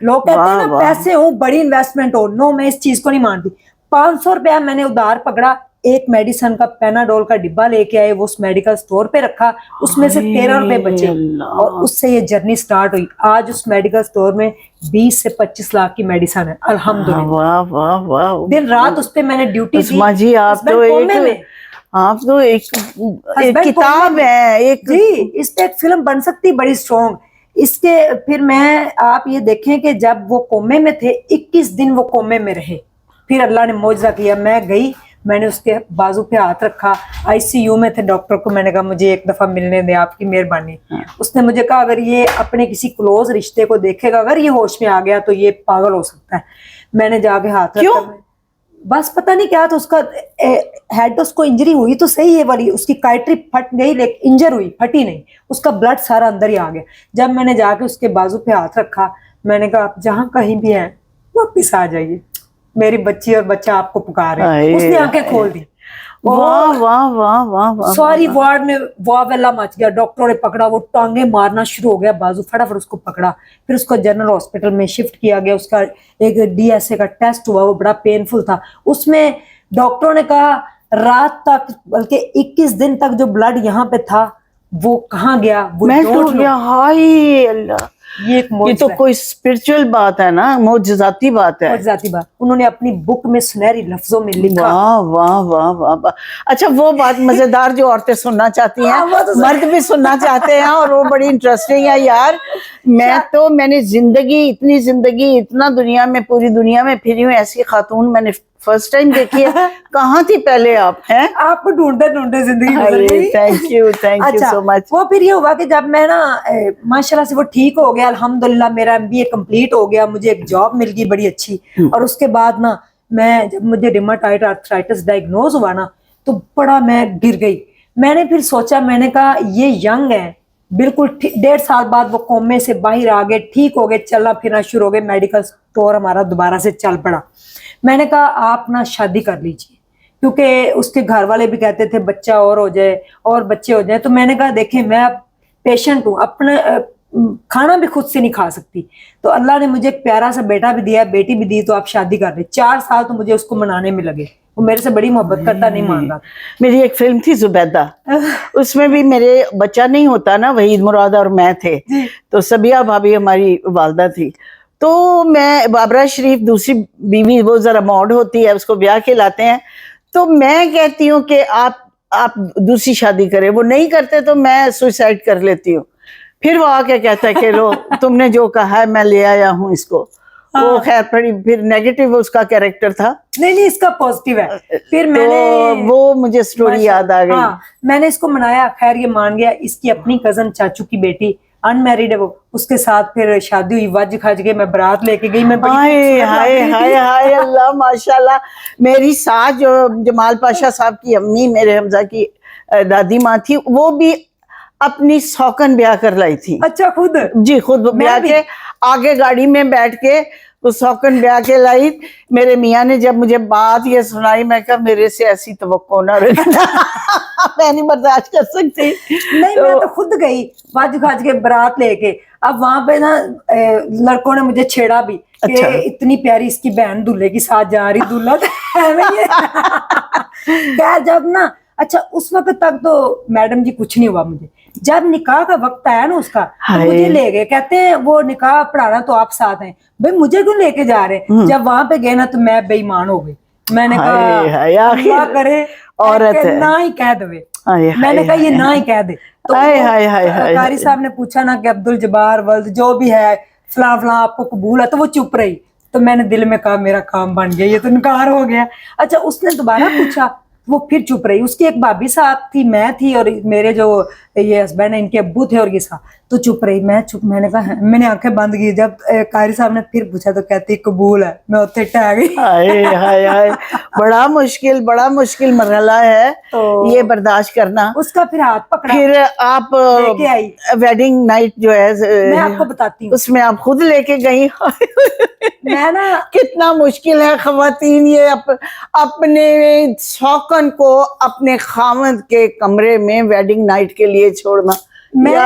लोग कहते हैं ना पैसे हो बड़ी इन्वेस्टमेंट हो, नो मैं इस चीज को नहीं मानती। 500 रुपया मैंने उधार पकड़ा, एक मेडिसिन का पेनाडोल का डिब्बा लेके आए, वो उस मेडिकल स्टोर पे रखा, उसमें से 13 रुपए बचे और उससे ये जर्नी स्टार्ट हुई। आज उस मेडिकल स्टोर में 20 से 25 लाख की मेडिसिन है, अल्हम्दुलिल्लाह। वाह वाह वाह, दिन रात उस पे मैंने ड्यूटी दी। जी आप तो एक किताब है, एक जी, इस पे एक फिल्म बन सकती बड़ी स्ट्रॉन्ग। इसके फिर मैं, आप ये देखें कि जब वो कोमे में थे, 21 दिन वो कोमे में रहे, फिर अल्लाह ने मौजज़ा किया। मैं गई, मैंने उसके बाजू पे हाथ रखा, ICU में थे। डॉक्टर को मैंने कहा मुझे एक दफा मिलने दे, आपकी मेहरबानी। उसने मुझे कहा अगर ये अपने किसी क्लोज रिश्ते को देखेगा, अगर ये होश में आ गया तो ये पागल हो सकता है। मैंने जाके हाथ रखा, बस पता नहीं क्या तो उसका हेड, उसको इंजरी हुई तो सही है वाली, उसकी काइट्री फट गई लेकिन इंजर हुई, फटी नहीं, उसका ब्लड सारा अंदर ही आ गया। जब मैंने जाके उसके बाजू पे हाथ रखा, मैंने कहा आप जहां कहीं भी हैं वापिस आ जाइए, मेरी बच्ची और बच्चा आपको पुकार रहे हैं। उसने आंखें खोल दी। वाह वाह वाह वाह वाह, सारी वार्ड में वावेला मच गया। डॉक्टरों ने पकड़ा, वो टांगे मारना शुरू हो गया, बाजू फटाफट उसको पकड़ा, फिर उसको जनरल हॉस्पिटल में शिफ्ट किया गया। उसका एक DSA का टेस्ट हुआ, वो बड़ा पेनफुल था। उसमें डॉक्टरों ने कहा रात तक, बल्कि 21 दिन तक जो ब्लड यहाँ पे था वो कहाँ गया, वो मैं तो गया। हाय अल्लाह, یہ ایک یہ تو کوئی اسپرچل بات ہے نا, معجزاتی بات ہے. ذاتی بات انہوں نے اپنی بک میں سنہری لفظوں میں لکھا. واہ واہ واہ واہ واہ. اچھا وہ بات مزیدار جو عورتیں سننا چاہتی ہیں, مرد بھی سننا چاہتے ہیں, اور وہ بڑی انٹرسٹنگ ہے یار. میں نے زندگی اتنا دنیا میں, پوری دنیا میں پھری ہوں, ایسی خاتون میں نے فرسٹ ٹائم دیکھی ہے. کہاں تھی پہلے آپ ہیں؟ آپ کو ڈھونڈتے زندگی گزر گئی. تھینک یو سو مچ. وہ پھر یہ ہوا کہ جب میں نا ماشاء اللہ سے وہ ٹھیک ہو گیا, الحمدللہ میرا MBA کمپلیٹ ہو گیا, مجھے ایک جاب مل گئی بڑی اچھی. اور اس کے بعد نا میں جب مجھے ریماٹائڈ آرتھرائٹس ڈائگنوز ہوا نا تو بڑا میں گر گئی. میں نے پھر سوچا, میں نے کہا یہ ینگ ہے بالکل, 1.5 سال بعد وہ کومے سے باہر آ گئے, ٹھیک ہو گئے, چلنا پھرنا شروع ہو گئے, میڈیکل سٹور ہمارا دوبارہ سے چل پڑا. میں نے کہا آپ نا شادی کر لیجیے, کیونکہ اس کے گھر والے بھی کہتے تھے بچہ اور ہو جائے اور بچے ہو جائیں. تو میں نے کہا دیکھیں میں اب پیشنٹ ہوں, اپنے کھانا بھی خود سے نہیں کھا سکتی, تو اللہ نے مجھے ایک پیارا سا بیٹا بھی دیا, بیٹی بھی دی, تو آپ شادی کر لیں. 4 سال تو مجھے اس کو منانے میں لگے, وہ میرے سے بڑی محبت کرتا, نہیں مان رہا. میری ایک فلم تھی زبیدہ, اس میں بھی میرے بچہ نہیں ہوتا نا, وحید مراد اور میں تھے, تو سبیہ بھابھی ہماری والدہ تھی. تو میں بابرہ شریف دوسری بیوی, وہ ذرا موڈ ہوتی ہے, اس کو بیاہ کے لاتے ہیں, تو میں کہتی ہوں کہ آپ دوسری شادی کریں. وہ نہیں کرتے تو میں سوئسائڈ کر لیتی ہوں. پھر وہ آ کے کہتا ہے کہ لو تم نے جو کہا ہے میں لے آیا ہوں اس کو. وہ خیر پھر نیگیٹو اس کا کیریکٹر تھا. نہیں اس کا پازیٹیو ہے. پھر میں نے وہ مجھے سٹوری یاد آ گئی. میں نے اس کو منایا, خیر یہ مان گیا. اس کی اپنی کزن چاچو کی بیٹی ان میریڈ ہے, وہ اس کے ساتھ پھر شادی ہوئی, وج کھج کے میں برات لے کے گئی. میں ہائے ہائے اللہ ماشاءاللہ. میری ساس جو جمال پاشا صاحب کی امی, میرے حمزہ کی دادی ماں تھی, وہ بھی اپنی سوکن بیاہ کر لائی تھی. اچھا خود؟ جی خود بیاہ کے, آگے گاڑی میں بیٹھ کے وہ سوکن بیاہ کے لائی. میرے میاں نے جب مجھے بات یہ سنائی, میں کہا میرے سے ایسی توقع نہ رکھنا, میں نہیں برداشت کر سکتی. نہیں میں تو خود گئی واج کھاج کے برات لے کے. اب وہاں پہ نا لڑکوں نے مجھے چھیڑا بھی کہ اتنی پیاری اس کی بہن دلہے کی ساتھ جا رہی, دلہا. خیر جب نا, اچھا اس وقت تک تو میڈم جی کچھ نہیں ہوا مجھے. جب نکاح کا وقت آیا نا اس کا, تو مجھے لے گئے, کہتے ہیں وہ نکاح پڑھانا تو آپ ساتھ ہیں. بھائی مجھے کیوں لے کے جا رہے؟ جب وہاں پہ گئے نا تو میں بے ایمان ہو گئی. میں نے کہا اللہ کرے عورت نہ ہی کہہ دے. میں نے کہا یہ نہ ہی کہہ دے. تو قاری صاحب نے پوچھا نا کہ عبد الجبار ولد جو بھی ہے فلاں فلاں آپ کو قبول ہے, تو وہ چپ رہی. تو میں نے دل میں کہا میرا کام بن گیا, یہ تو انکار ہو گیا. اچھا اس نے دوبارہ پوچھا, وہ پھر چپ رہی. اس کی ایک بھابھی صاحب تھی, میں تھی, اور میرے جو یہ ہسبینڈ ہیں ان کے ابو تھے, اور یہ صاحب, تو چپ رہی. میں نے کہا, میں نے آنکھیں بند کی. جب قاری صاحب نے پھر پوچھا تو کہتی قبول ہے. میں اتنے ٹہ گئی. بڑا مشکل مرحلہ ہے یہ برداشت کرنا. اس کا پھر ہاتھ پکڑا, پھر آپ ویڈنگ نائٹ جو ہے میں آپ کو بتاتی ہوں, اس میں آپ خود لے کے گئی. میں نا کتنا مشکل ہے خواتین یہ اپنے شوقن کو اپنے خاوند کے کمرے میں ویڈنگ نائٹ کے لیے چھوڑنا. نہیں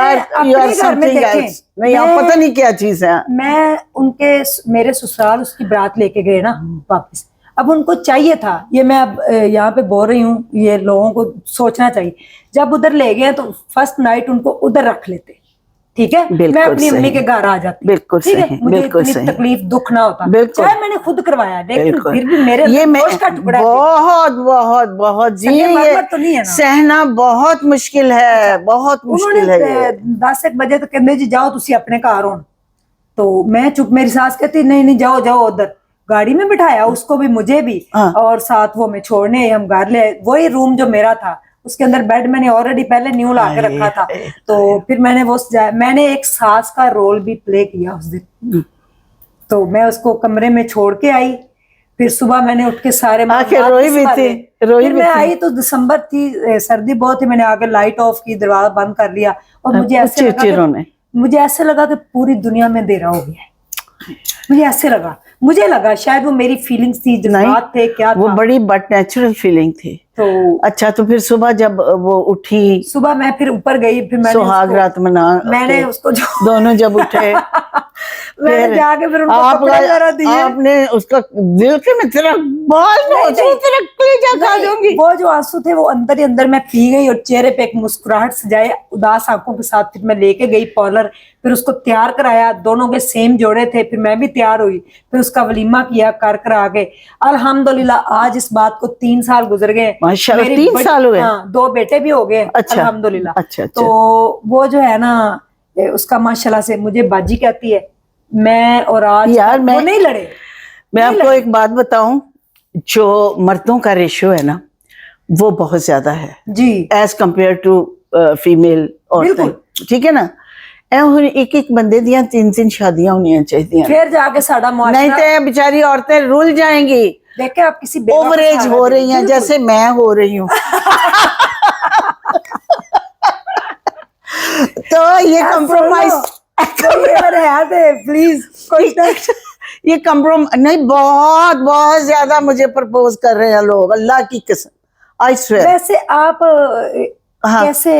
آپ پتہ نہیں کیا چیز ہے. میں ان کے میرے سسرال اس کی برات لے کے گئے نا واپس. اب ان کو چاہیے تھا, یہ میں اب یہاں پہ بول رہی ہوں, یہ لوگوں کو سوچنا چاہیے. جب ادھر لے گئے تو فرسٹ نائٹ ان کو ادھر رکھ لیتے, ٹھیک ہے, میں اپنی امی کے گھر آ جاتی, بالکل صحیح, مجھے اتنی تکلیف دکھ نہ ہوتا, چاہے میں نے خود کروایا, لیکن پھر بھی میرے گوشت کا ٹکڑا ہے. بہت جی, یہ سہنا بہت مشکل ہے, بہت مشکل ہے. 10 بجے تو کہتے جی جاؤ تسی اپنے گھر ہو. تو میں چپ, میری ساس کہتی نہیں جاؤ ادھر. گاڑی میں بٹھایا اس کو بھی, مجھے بھی, اور ساتھ وہ میں چھوڑنے ہم گھر لے. وہی روم جو میرا تھا اس کے اندر بیڈ میں نے آلریڈی پہلے نیو لا کے رکھا تھا. تو پھر میں نے ایک ساس کا رول بھی پلے کیا اس دن. تو میں اس کو کمرے میں چھوڑ کے آئی, پھر صبح میں نے اٹھ کے سارے پھر میں آئی تو دسمبر تھی, سردی بہت تھی, میں نے آگے لائٹ آف کی, دروازہ بند کر لیا, اور مجھے ایسے لگا کہ پوری دنیا میں اندھیرا ہو گیا ہے. मुझे ऐसे लगा, मुझे लगा शायद वो मेरी फीलिंग्स थी, जज्बात थे, क्या वो था। बड़ी बट नेचुरल फीलिंग थी। तो अच्छा, तो फिर सुबह जब वो उठी, सुबह मैं फिर ऊपर गई, फिर मैंने सुहाग रात मैंने के उसको जो दोनों जब उठे मैंने फिर जाके फिर उनको कपड़े वगैरह दिए। आपने उसका दिल के मैं तेरा बाल नोचूं, तेरा कलेजा खा दूंगी। वो जो आंसू थे वो अंदर ही अंदर मैं पी गई, और चेहरे पे एक मुस्कुराहट सजाए उदास आंखों के साथ फिर मैं लेके गई पार्लर, फिर उसको तैयार कराया, दोनों के सेम जोड़े थे, फिर मैं भी तैयार हुई, फिर उसका वलीमा किया, कर करा के अल्हम्दुलिल्लाह आज इस बात को 3 साल गुजर गए। माशाल्लाह, मेरी 3 साल हुए। हाँ, 2 बेटे भी हो गए अच्छा, अल्हम्दुलिल्लाह। अच्छा, अच्छा। तो वो जो है ना, उसका माशाल्लाह से मुझे बाजी कहती है। मैं और आज यार वो मैं नहीं लड़े। मैं आपको एक बात बताऊं, जो मर्दों का रेशियो है ना वो बहुत ज्यादा है जी, एज कंपेयर टू फीमेल औरतें, ठीक है ना। ਹੁਣ ਇੱਕ ਇੱਕ ਬੰਦੇ ਦੀਆਂ 3-3 शादियां होनी चाहिए, फिर जाके साडा नहीं मुआशरा तो बेचारी औरतें रुल जाएंगी। देखे आप किसी बेवा ओवर का एज सहारा हो दे, रही हैं बिल्कुल। जैसे मैं हो रही हूँ। तो ये कम्प्रोमाइज प्लीज ये कम्प्रोम नहीं, बहुत बहुत ज्यादा मुझे प्रपोज कर रहे हैं लोग, अल्लाह की कसम, आई स्वेयर। वैसे आप हाँ। कैसे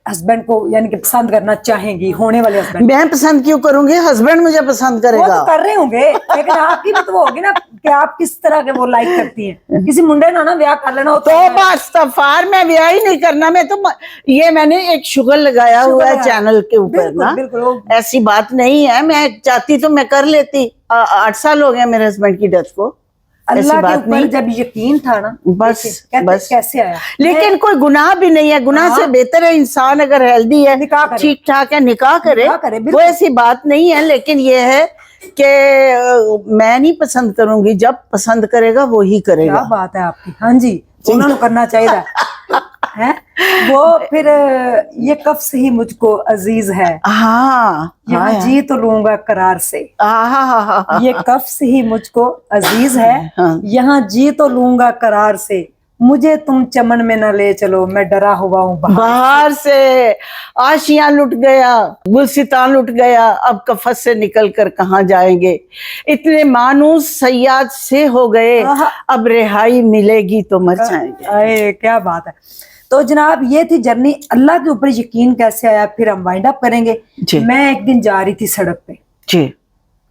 हस्बैंड को यानी कि पसंद करना चाहेंगी, होने वाले हस्बैंड? मैं पसंद क्यों करूंगी, हस्बैंड मुझे पसंद वो करेगा। तो कर रहे होंगे, लेकिन आपकी भी तो वो होगी ना कि आप किस तरह के वो लाइक करती हैं। किसी मुंडे ना व्याह कर लेना तो इस्तफार में ब्याह ही नहीं करना, मैं तो ये मैंने एक शुगर लगाया हुआ है चैनल के ऊपर ना, बिल्कुल ऐसी बात नहीं है। मैं चाहती तो मैं कर लेती। 8 साल हो गए मेरे हस्बैंड की डेथ को, ऐसी अल्लाह के बात ऊपर नहीं। जब यकीन था ना, बस बस कैसे आया। लेकिन कोई गुनाह भी नहीं है, गुनाह से बेहतर है इंसान अगर हेल्दी है, निकाह करे, ठीक ठाक है, निकाह करे, वो ऐसी बात नहीं है। लेकिन ये है कि मैं नहीं पसंद करूंगी, जब पसंद करेगा वो ही करेगा। क्या बात है आपकी, हाँ जी, उन्होंने करना चाहिए है वो। फिर ये कफ्स ही मुझको अजीज है, हाँ, यहाँ जी तो लूंगा करार से। ये कफ्स ही मुझको अजीज है, यहाँ जी तो लूंगा करार से। मुझे तुम चमन में न ले चलो, मैं डरा हुआ हूँ बाहर से। आशियां लुट गया, गुलसितान लुट गया, अब कफस से निकल कर कहाँ जाएंगे। इतने मानूस सयाद से हो गए, अब रिहाई मिलेगी तो मर जाएंगे। अरे क्या बात है। तो जनाब ये थी जर्नी, अल्लाह के ऊपर यकीन कैसे आया, फिर हम वाइंड अप करेंगे। मैं एक दिन जा रही थी सड़क पे जी,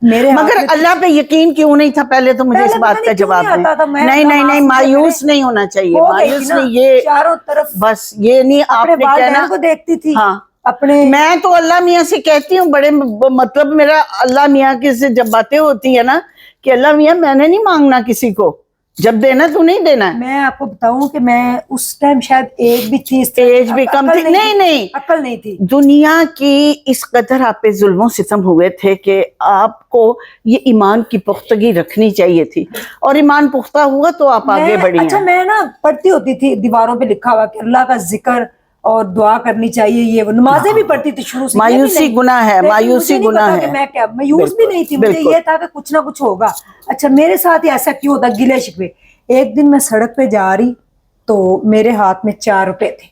मेरे मगर अल्लाह पे यकीन क्यों नहीं था, पहले तो मुझे इस बात का जवाब नहीं। नहीं, मायूस नहीं होना चाहिए, मायूस नहीं, ये चारों तरफ बस ये नहीं आपने कहना को देखती थी। हाँ, अपने मैं तो अल्लाह मियाँ से कहती हूँ बड़े, मतलब मेरा अल्लाह मियाँ की से जब बातें होती है ना कि अल्लाह मियाँ मैंने नहीं मांगना किसी को, जब देना तू नहीं देना है। मैं आपको बताऊं कि मैं उस टाइम शायद एज भी थी, एज भी कम थी, नहीं अक्ल नहीं थी। दुनिया की इस कदर आप पे जुल्मों सितम हुए थे कि आपको ये ईमान की पुख्तगी रखनी चाहिए थी, और ईमान पुख्ता हुआ तो आप आगे बढ़ी। अच्छा, मैं ना पढ़ती होती थी, दीवारों पे लिखा हुआ कि अल्लाह का जिक्र और दुआ करनी चाहिए, ये वो नमाजें भी पढ़ती थी शुरू से। मायूसी गुनाह है, मायूसी गुनाह है। मैं क्या मायूस भी नहीं थी, मुझे ये था कि कुछ ना कुछ होगा। अच्छा, मेरे साथ ही ऐसा क्यों होता, गिले शिकवे। एक दिन मैं सड़क पे जा रही तो मेरे हाथ में 4 रुपए थे,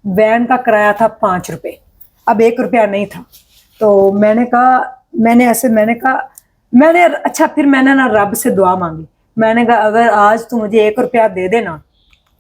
वैन का किराया था 5 रुपए, अब 1 रुपया नहीं था। तो मैंने अच्छा, फिर मैंने ना रब से दुआ मांगी। मैंने कहा अगर आज तू मुझे 1 रुपया दे देना,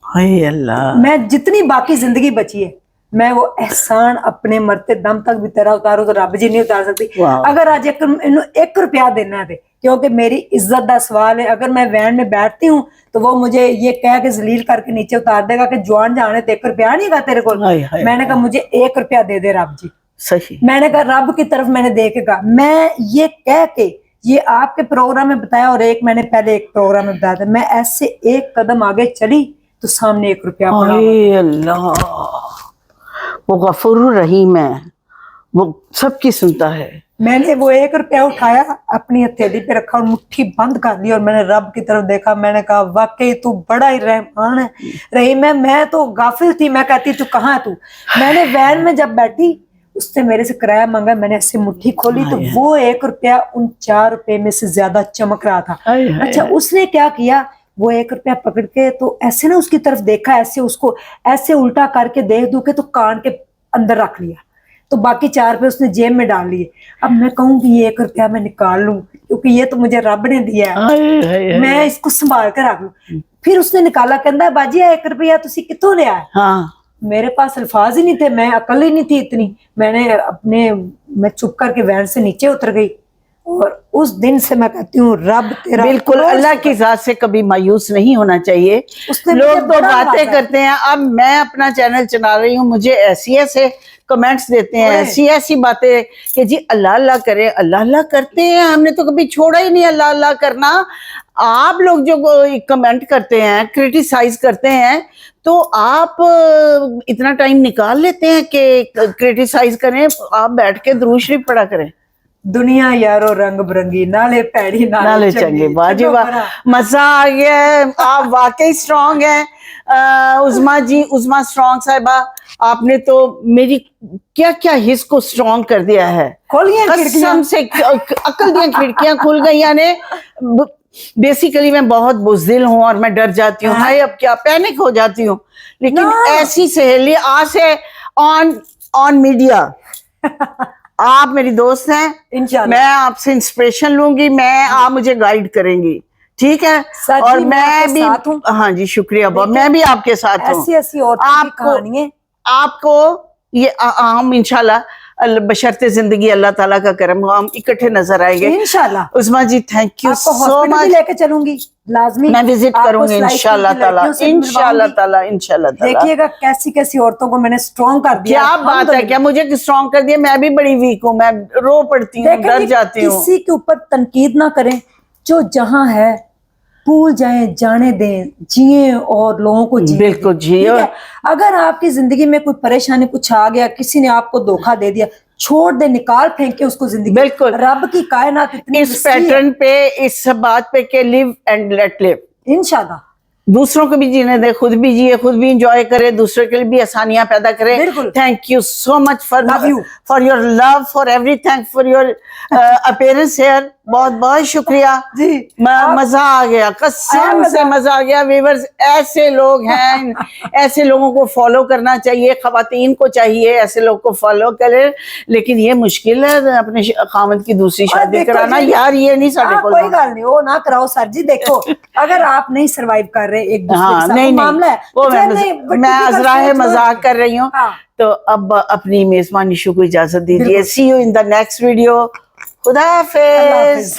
हाय अल्लाह, मैं जितनी बाकी जिंदगी बची है मैं वो एहसान अपने मरते दम तक भी तेरा उतारू तो रब जी नहीं उतार सकती। अगर आज 1 रुपया देना है, क्योंकि मेरी इज्जत का सवाल है। अगर मैं वैन में बैठती हूँ तो वो मुझे ये कह के जलील करके नीचे उतार देगा कि जवान जाने तो 1 रुपया नहीं का तेरे को। मैंने कहा मुझे 1 रुपया दे दे रब जी। सही। मैंने कहा रब की तरफ मैंने देख के कहा, मैं ये कह के ये आपके प्रोग्राम में बताया और एक मैंने पहले एक प्रोग्राम में बताया था, मैं ऐसे एक कदम आगे चली तो सामने 1 रुपया पड़ा। अल्लाह, वो गफूर रहीम है, वो सबकी सुनता है। मैंने वो 1 रुपया उठाया, अपनी हथेली पे रखा और मुट्ठी बंद कर दी, और मैंने रब की तरफ देखा। मैंने कहा वाकई तू बड़ा ही रहमान है, रहीम है। मैं तो गाफिल थी, मैं कहती तू कहाँ है तू। मैंने वैन में जब बैठी उससे मेरे से किराया मांगा, मैंने ऐसे मुट्ठी खोली तो वो 1 रुपया उन 4 रुपए में से ज्यादा चमक रहा था। अच्छा, उसने क्या किया, वो 1 रुपया पकड़ के तो ऐसे ना उसकी तरफ देखा, ऐसे उसको ऐसे उल्टा करके देख दू के तो कान के अंदर रख लिया। तो बाकी 4 रुपए उसने जेब में डाल लिए। अब मैं कहूँ कि ये 1 रुपया मैं निकाल लूं, क्योंकि ये तो मुझे रब ने दिया है, मैं इसको संभाल कर रख लूं। फिर उसने निकाला, कहता बाजी 1 रुपया तुसी कितों लिया है? हाँ मेरे पास अल्फाज ही नहीं थे, मैं अकल ही नहीं थी इतनी। मैं चुप करके वैन से नीचे उतर गई, और उस दिन से मैं कहती हूँ रब तेरा बिल्कुल अल्लाह की जात से कभी मायूस नहीं होना चाहिए। उसने लोग मुझे तो बड़ा बातें नवाजा। करते हैं। अब मैं अपना चैनल चला रही हूँ, मुझे ऐसी ऐसे कमेंट्स देते हैं, बड़े। ऐसी ऐसी बातें कि जी अल्लाह अल्लाह करे, अल्लाह अल्लाह करते हैं, हमने तो कभी छोड़ा ही नहीं अल्लाह अल्लाह करना। आप लोग जो कमेंट करते हैं, क्रिटिसाइज करते हैं, तो आप इतना टाइम निकाल लेते हैं कि क्रिटिसाइज करें, आप बैठ के दुरूद शरीफ पढ़ा करें। दुनिया यारो रंग बिरंगी, नाले पैड़ी नाले चंगे, वाह जी वाह, मजा आ गया है। आप वाकई स्ट्रांग हैं उज़मा जी, उज़मा स्ट्रांग साहिबा, आपने तो मेरी क्या क्या हिस्स को स्ट्रांग कर दिया है। खोलिए कसम से अकल दी खिड़कियां खुल गई। यानी बेसिकली मैं बहुत बुज़दिल हूँ और मैं डर जाती हूँ, हाय अब क्या, पैनिक हो जाती हूँ। लेकिन ऐसी सहेली आज से ऑन मीडिया आप मेरी दोस्त हैं, इंशाल्लाह मैं आपसे इंस्पिरेशन लूंगी, आप मुझे गाइड करेंगी, ठीक है? और मैं भी, हाँ जी शुक्रिया बहुत, मैं भी आपके साथ हूँ। ऐसी ऐसी औरतों की कहानियां आपको ये हम इंशाल्लाह बशर्ते जिंदगी अल्लाह ताला का करम हम इकट्ठे नजर आएंगे इंशाल्लाह। उज़मा जी थैंक यू सो मच। लेके चलूंगी लाजमी, मैं विजिट करूंगी इंशाल्लाह ताला, इंशाल्लाह ताला, इंशाल्लाह ताला। देखिएगा कैसी कैसी औरतों को मैंने स्ट्रॉन्ग कर दिया। क्या बात है, क्या मुझे स्ट्रॉन्ग कर दिया? मैं भी बड़ी वीक हूँ, मैं रो पड़ती हूँ, डर जाती हूँ। किसी के ऊपर तनकीद ना करें, जो जहां है भूल जाएं, जाने दें, जिए और लोगों को जिए। बिल्कुल जिए। अगर आपकी जिंदगी में कोई परेशानी कुछ आ गया, किसी ने आपको धोखा दे दिया, छोड़ दे, निकाल फेंके उसको जिंदगी। बिल्कुल रब की कायनात इतनी इस पैटर्न पे, इस बात पे के लिव एंड लेट लिव, इंशाल्लाह। दूसरों को भी जीने दे, खुद भी जिए, खुद भी इंजॉय करे, दूसरों के लिए भी आसानियां पैदा करे। बिल्कुल। Thank you so much for you. For your love, for everything, for your appearance here. बहुत बहुत शुक्रिया जी, मजा आ गया, कसम से मजा आ गया। व्यूअर्स ऐसे लोग हैं, ऐसे लोगों को फॉलो करना चाहिए, खवातीन को चाहिए ऐसे लोग को फॉलो करे। लेकिन ये मुश्किल है अपने खामद की दूसरी शादी कराना, यार ये नहीं साढ़े को। कोई गल नहीं, वो ना कराओ सर जी। देखो अगर आप नहीं सरवाइव कर रहे एक दूसरे के साथ, नहीं मामला है वो मैं अज़राए मजाक कर रही हूँ। तो अब अपनी मेजबान निशु को इजाजत दीजिए। See you in the next video. खुदा हाफिज।